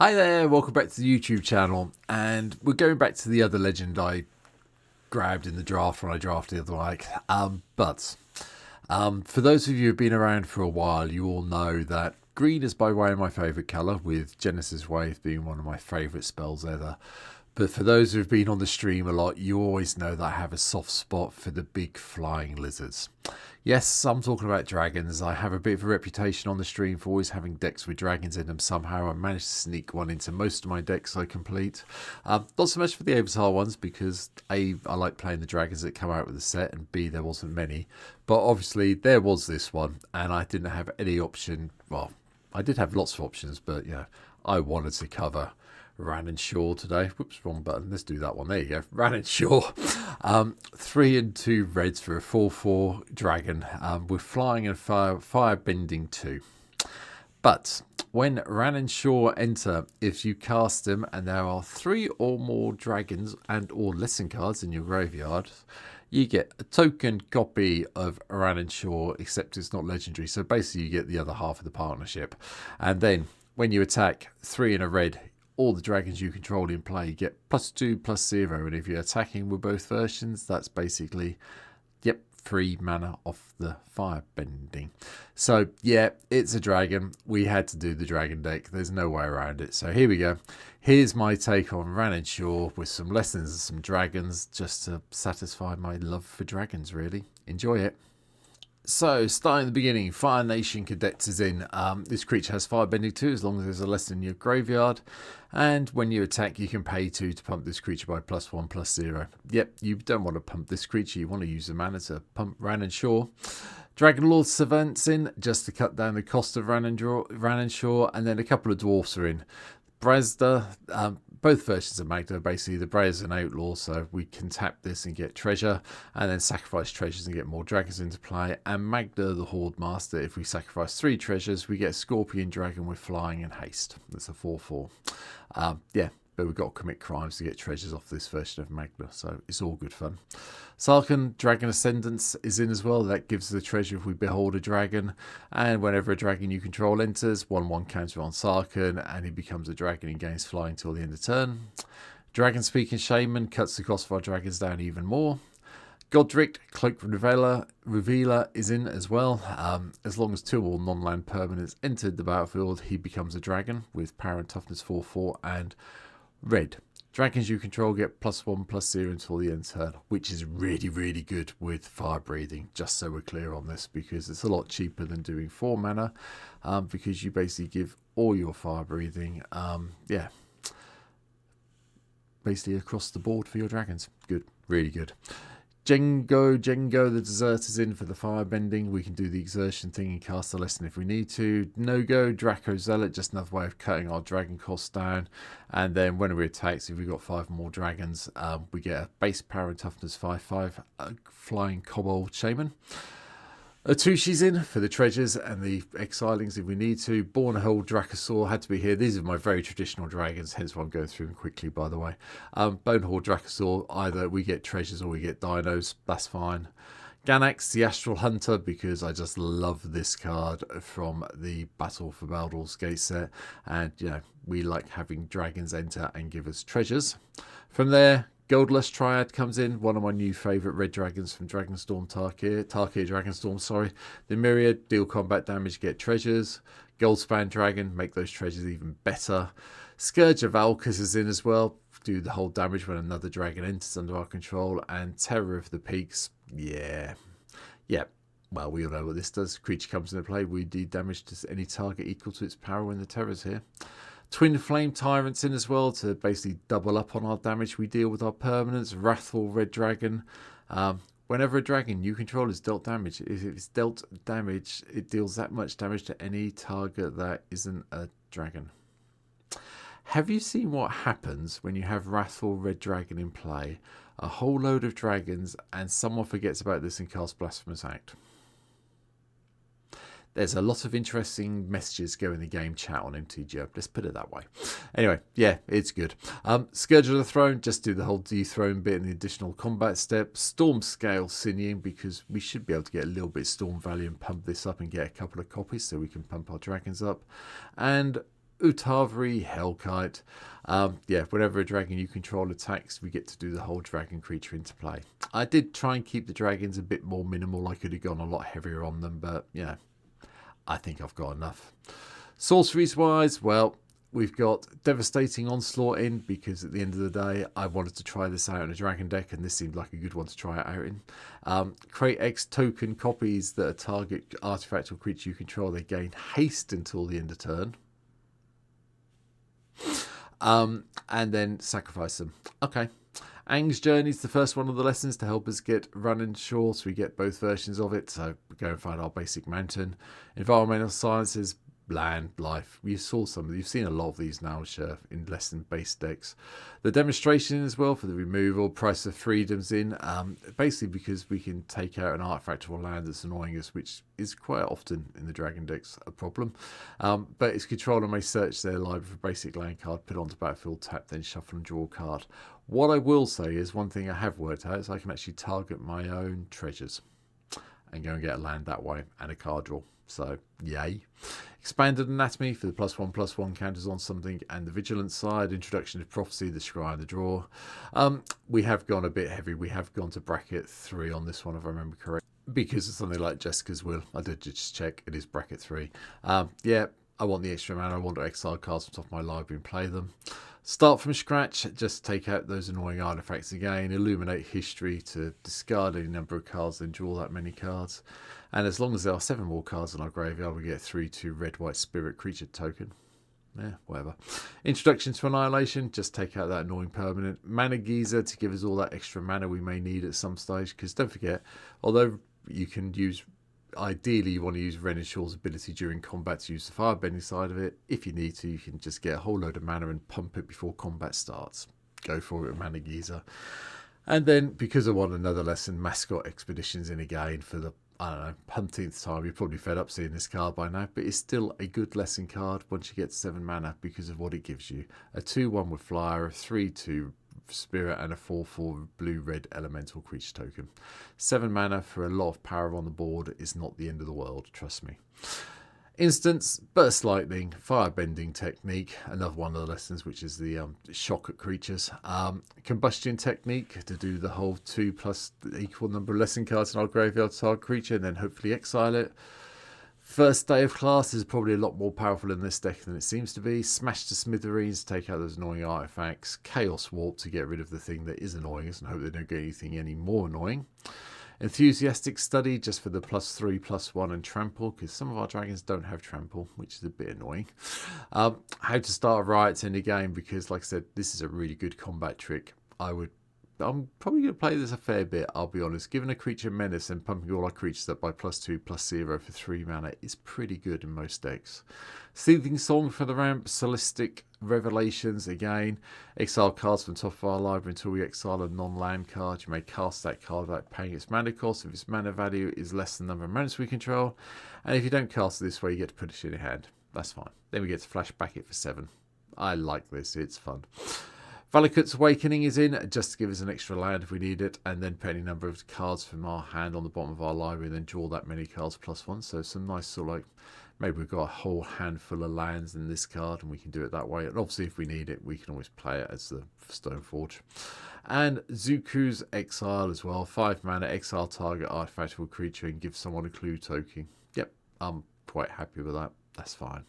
Hi there, welcome back to the YouTube channel, and we're going back to the other legend I grabbed in the draft when I drafted the like. For those of you who've been around for a while, you all know that green is by way of my favourite colour, with Genesis Wave being one of my favourite spells ever. But for those who've been on the stream a lot, you always know that I have a soft spot for the big flying lizards. Yes, I'm talking about dragons. I have a bit of a reputation on the stream for always having decks with dragons in them somehow. I managed to sneak one into most of my decks I complete. Not so much for the Avatar ones because A, I like playing the dragons that come out with the set, and B, there wasn't many. But obviously there was this one, and I didn't have any option. Well, I did have lots of options, but yeah, I wanted to cover Ran and Shaw today. Whoops, wrong button. Let's do that one. There you go. Ran and Shaw. 3 and 2 reds for a 4/4 dragon with flying and fire bending 2. But when Ran and Shaw enter, if you cast them and there are 3 or more dragons and or lesson cards in your graveyard, you get a token copy of Ran and Shaw, except it's not legendary. So basically you get the other half of the partnership. And then when you attack 3 in a red, all the dragons you control in play get +2/+0, and if you're attacking with both versions, that's basically, yep, 3 mana off the fire bending. So yeah, it's a dragon. We had to do the dragon deck. There's no way around it. So here we go. Here's my take on Ran and Shaw with some lessons and some dragons, just to satisfy my love for dragons, really. Enjoy it. So, starting at the beginning, Fire Nation Cadets is in. This creature has Firebending 2 as long as there's a lesson in your graveyard. And when you attack, you can pay 2 to pump this creature by +1/+0. Yep, you don't want to pump this creature. You want to use the mana to pump Ran and Shaw. Dragon Lord Savant's in, just to cut down the cost of Ran and Shaw. And then a couple of dwarfs are in. Brazda, both versions of Magda, basically. The Bray is an outlaw, so we can tap this and get treasure, and then sacrifice treasures and get more dragons into play. And Magda, the Horde Master, if we sacrifice 3 treasures, we get a Scorpion Dragon with flying and haste. That's a 4/4. Yeah, but we've got to commit crimes to get treasures off this version of Magda, so it's all good fun. Sarkhan, Dragon Ascendance is in as well. That gives the treasure if we behold a dragon, and whenever a dragon you control enters, 1/1 counter on Sarkhan, and he becomes a dragon and gains flying till the end of turn. Dragon Speaking Shaman cuts the cost of our dragons down even more. Godric, Cloak Revealer is in as well. As long as 2 or non-land permanents entered the battlefield, he becomes a dragon with power and toughness 4/4 and red. Dragons you control get +1/+0 until the end turn, which is really, really good with fire breathing, just so we're clear on this, because it's a lot cheaper than doing 4 mana, because you basically give all your fire breathing, yeah, basically across the board for your dragons. Good, really good. Jengo, the Desert is in for the fire bending. We can do the exertion thing and cast a lesson if we need to. No-go, Draco Zealot, just another way of cutting our dragon costs down. And then when we attack, so if we've got 5 more dragons, we get a base power and toughness 5/5 flying Kobold Shaman. Atushi's in for the treasures and the exilings if we need to. Bornhold Dracosaur had to be here. These are my very traditional dragons, hence why I'm going through them quickly, by the way. Bonehorde Dracosaur, either we get treasures or we get dinos. That's fine. Ganax, the Astral Hunter, because I just love this card from the Battle for Baldur's Gate set. And, you know, we like having dragons enter and give us treasures. From there, Goldlust Triad comes in, one of my new favourite red dragons from Dragonstorm Tarkir Dragonstorm, sorry. The Myriad, deal combat damage, get treasures. Goldspan Dragon, make those treasures even better. Scourge of Valkus is in as well, do the whole damage when another dragon enters under our control. And Terror of the Peaks, yeah, well, we all know what this does. Creature comes into play, we do damage to any target equal to its power when the Terror's here. Twin Flame Tyrants in as well to basically double up on our damage we deal with our permanents. Wrathful Red Dragon. Whenever a dragon you control is dealt damage, if it's dealt damage, it deals that much damage to any target that isn't a dragon. Have you seen what happens when you have Wrathful Red Dragon in play? A whole load of dragons and someone forgets about this and casts Blasphemous Act. There's a lot of interesting messages go in the game chat on MTG. Let's put it that way. Anyway, yeah, it's good. Scourge of the Throne, just do the whole dethrone bit and the additional combat step. Storm Scale Sinian, because we should be able to get a little bit of storm value and pump this up and get a couple of copies so we can pump our dragons up. And Utavari, Hellkite. Yeah, whenever a dragon you control attacks, we get to do the whole dragon creature interplay. I did try and keep the dragons a bit more minimal. I could have gone a lot heavier on them, but yeah, I think I've got enough. Sorceries wise, well, we've got Devastating Onslaught in because at the end of the day, I wanted to try this out in a dragon deck, and this seemed like a good one to try it out in. Create X token copies that a target artifact or creature you control. They gain haste until the end of turn. And then sacrifice them. Okay. Aang's Journey is the first one of the lessons to help us get running short. So we get both versions of it. So we go and find our basic mountain. Environmental Sciences, land, life. You saw some of, you've seen a lot of these now, in lesson based decks. The demonstration as well for the removal. Price of Freedom's in, basically because we can take out an artifact or land that's annoying us, which is quite often in the dragon decks a problem. But its controller may search their library for basic land card, put onto battlefield, tap, then shuffle and draw a card. What I will say is one thing I have worked out is I can actually target my own treasures and go and get a land that way and a card draw. So, yay. Expanded Anatomy for the +1/+1 counters on something, and the Vigilance side, Introduction to Prophecy, the Scry and the Draw. We have gone a bit heavy. We have gone to bracket 3 on this one, if I remember correctly, because of something like Jessica's Will. I did just check, it is bracket 3. Yeah, I want the extra mana. I want to exile cards from top of my library and play them. Start from scratch, just take out those annoying artifacts again. Illuminate History to discard any number of cards, then draw that many cards. And as long as there are 7 more cards in our graveyard, we get 3/2 red-white spirit creature token. Yeah, whatever. Introduction to Annihilation, just take out that annoying permanent. Mana Geyser to give us all that extra mana we may need at some stage. Because don't forget, although you can use, ideally you want to use Ren and Shaw's ability during combat to use the firebending side of it. If you need to, you can just get a whole load of mana and pump it before combat starts. Go for it with Mana Geyser. And then, because I want another lesson, Mascot Expeditions in again for the, I don't know, 100th time. You're probably fed up seeing this card by now, but it's still a good lesson card once you get 7 mana because of what it gives you. A 2/1 with Flyer, a 3/2 Spirit, and a 4/4 blue-red elemental creature token. 7 mana for a lot of power on the board is not the end of the world, trust me. Instance, Burst Lightning, Firebending Technique, another one of the lessons, which is the shock at creatures. Combustion Technique to do the whole 2 plus the equal number of lesson cards in our graveyard target creature, and then hopefully exile it. First Day of Class is probably a lot more powerful in this deck than it seems to be. Smash to Smithereens to take out those annoying artifacts. Chaos Warp to get rid of the thing that is annoying us and hope they don't get anything any more annoying. Enthusiastic Study just for the +3/+1 and Trample, because some of our dragons don't have Trample, which is a bit annoying. How to start riots in the game, because like I said, this is a really good combat trick. I'm probably going to play this a fair bit, I'll be honest. Given a creature menace and pumping all our creatures up by +2/+0 for 3 mana is pretty good in most decks. Soothing Song for the ramp, Solistic Revelations again. Exile cards from top of our library until we exile a non-land card. You may cast that card without paying its mana cost if its mana value is less than the number of mana we control. And if you don't cast it this way, you get to put it in your hand. That's fine. Then we get to flashback it for 7. I like this, it's fun. Valakut's Awakening is in, just to give us an extra land if we need it, and then put any number of cards from our hand on the bottom of our library, and then draw that many cards +1. So some nice sort of like, maybe we've got a whole handful of lands in this card, and we can do it that way. And obviously if we need it, we can always play it as the Stoneforge. And Zuku's Exile as well. 5 mana, exile target artifact or creature, and give someone a clue token. Yep, I'm quite happy with that. That's fine.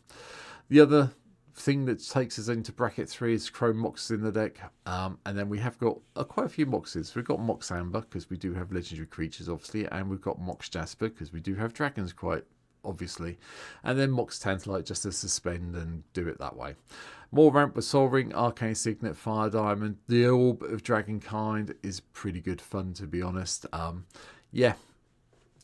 The other thing that takes us into bracket 3 is Chrome Moxes in the deck, and then we have got quite a few Moxes. We've got Mox Amber because we do have legendary creatures obviously, and we've got Mox Jasper because we do have dragons quite obviously, and then Mox Tantalite just to suspend and do it that way. More ramp with Soul Ring, Arcane Signet, Fire Diamond. The Orb of Dragonkind is pretty good fun, to be honest. Yeah,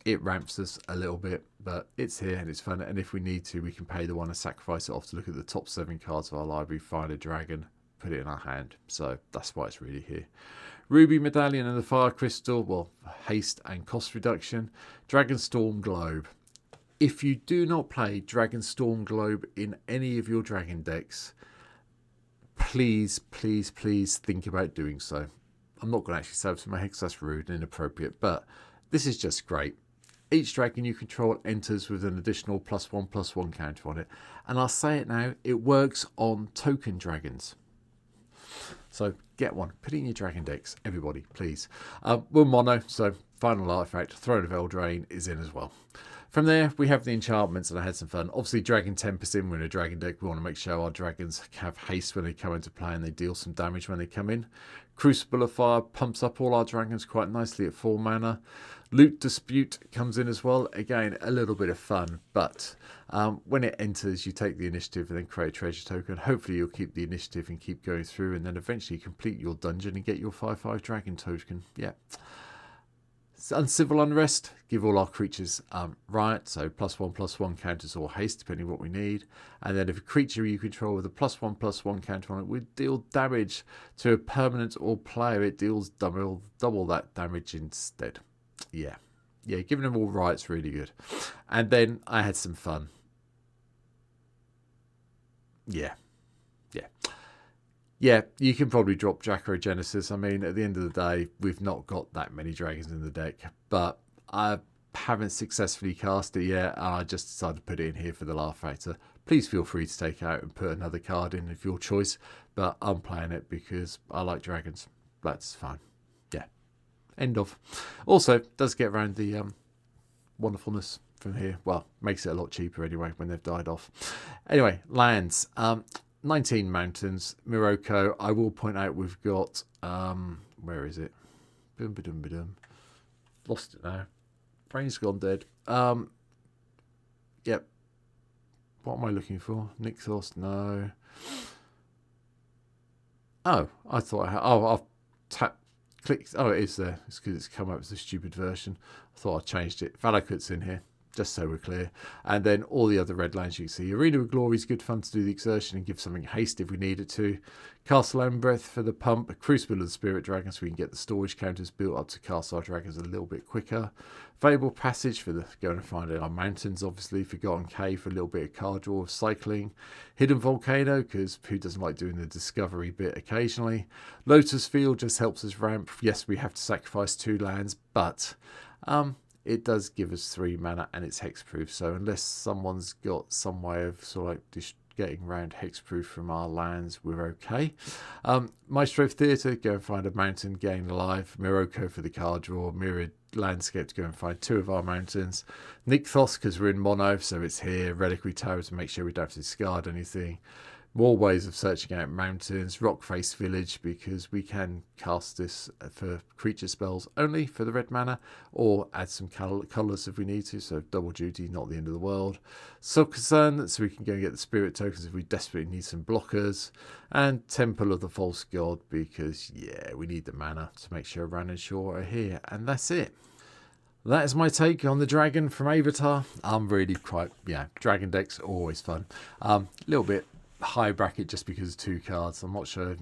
it ramps us a little bit, but it's here and it's fun. And if we need to, we can pay the one and sacrifice it off to look at the top 7 cards of our library, find a dragon, put it in our hand. So that's why it's really here. Ruby Medallion and the Fire Crystal, well, haste and cost reduction. Dragonstorm Globe. If you do not play Dragonstorm Globe in any of your dragon decks, please, please, please think about doing so. I'm not going to actually say it to my head because that's rude and inappropriate, but this is just great. Each dragon you control enters with an additional +1/+1 counter on it. And I'll say it now, it works on token dragons. So get one, put it in your dragon decks, everybody, please. We're mono, so final artifact, Throne of Eldraine is in as well. From there, we have the enchantments, and I had some fun. Obviously, Dragon Tempest in. We're in a dragon deck. We want to make sure our dragons have haste when they come into play and they deal some damage when they come in. Crucible of Fire pumps up all our dragons quite nicely at 4 mana. Loot Dispute comes in as well. Again, a little bit of fun, but when it enters, you take the initiative and then create a treasure token. Hopefully, you'll keep the initiative and keep going through, and then eventually complete your dungeon and get your 5/5 dragon token. Yeah. Uncivil Unrest, give all our creatures riot, so +1/+1 counters or haste, depending on what we need. And then if a creature you control with a +1/+1 counter on it would deal damage to a permanent or player, it deals double that damage instead. Yeah, giving them all riots really good. And then I had some fun. Yeah, you can probably drop Dracogenesis. I mean, at the end of the day, we've not got that many dragons in the deck, but I haven't successfully cast it yet, and I just decided to put it in here for the laugh factor. Please feel free to take out and put another card in of your choice, but I'm playing it because I like dragons. That's fine. Yeah, end of. Also, does get around the wonderfulness from here. Well, makes it a lot cheaper anyway when they've died off. Anyway, lands. 19 mountains. Morocco. I will point out we've got where is it? Lost it now. Brain's gone dead. Yep. What am I looking for? Nixos? No. Oh, I thought I had. Oh, I've clicked. Oh, it is there. It's because it's come up as a stupid version. I thought I changed it. Valakut's in here, just so we're clear. And then all the other red lands you can see. Arena of Glory is good fun to do the exertion and give something haste if we need it to. Castle Embereth for the pump. Crucible of the Spirit Dragon so we can get the storage counters built up to cast our dragons a little bit quicker. Fable Passage for the going and finding our mountains, obviously. Forgotten Cave for a little bit of card draw of cycling. Hidden Volcano, because who doesn't like doing the discovery bit occasionally. Lotus Field just helps us ramp. Yes, we have to sacrifice 2 lands, but it does give us 3 mana and it's hexproof. So unless someone's got some way of sort of like getting around hexproof from our lands, we're okay. Maestro Theatre, go and find a mountain, gain alive. Morocco for the card draw. Mirrored Landscape to go and find 2 of our mountains. Nixos because we're in mono, so it's here. Reliquary Tower to make sure we don't have to discard anything. More ways of searching out mountains. Rockface Village because we can cast this for creature spells only for the red mana, or add some colours if we need to, so double duty, not the end of the world. Sokazan, so we can go and get the spirit tokens if we desperately need some blockers. And Temple of the False God because, yeah, we need the mana to make sure Ran and Shaw are here. And that's it. That is my take on the dragon from Avatar. I'm really quite, dragon decks are always fun. A little bit high bracket just because of 2 cards. I'm not sure,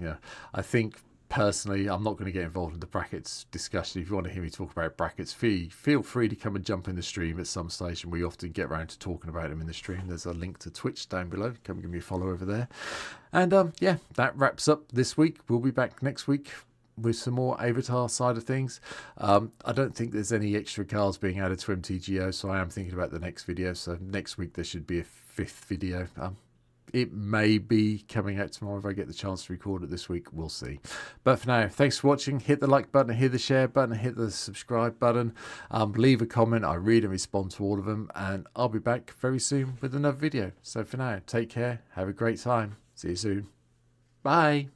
I think personally I'm not going to get involved in the brackets discussion. If you want to hear me talk about brackets, feel free to come and jump in the stream at some stage, and we often get around to talking about them in the stream. There's a link to Twitch down below. Come give me a follow over there. And that wraps up this week. We'll be back next week with some more Avatar side of things. I don't think there's any extra cards being added to MTGO, so I am thinking about the next video. So next week there should be a 5th video. It may be coming out tomorrow if I get the chance to record it this week. We'll see. But for now, thanks for watching. Hit the like button, hit the share button, hit the subscribe button. Leave a comment. I read and respond to all of them. And I'll be back very soon with another video. So for now, take care. Have a great time. See you soon. Bye.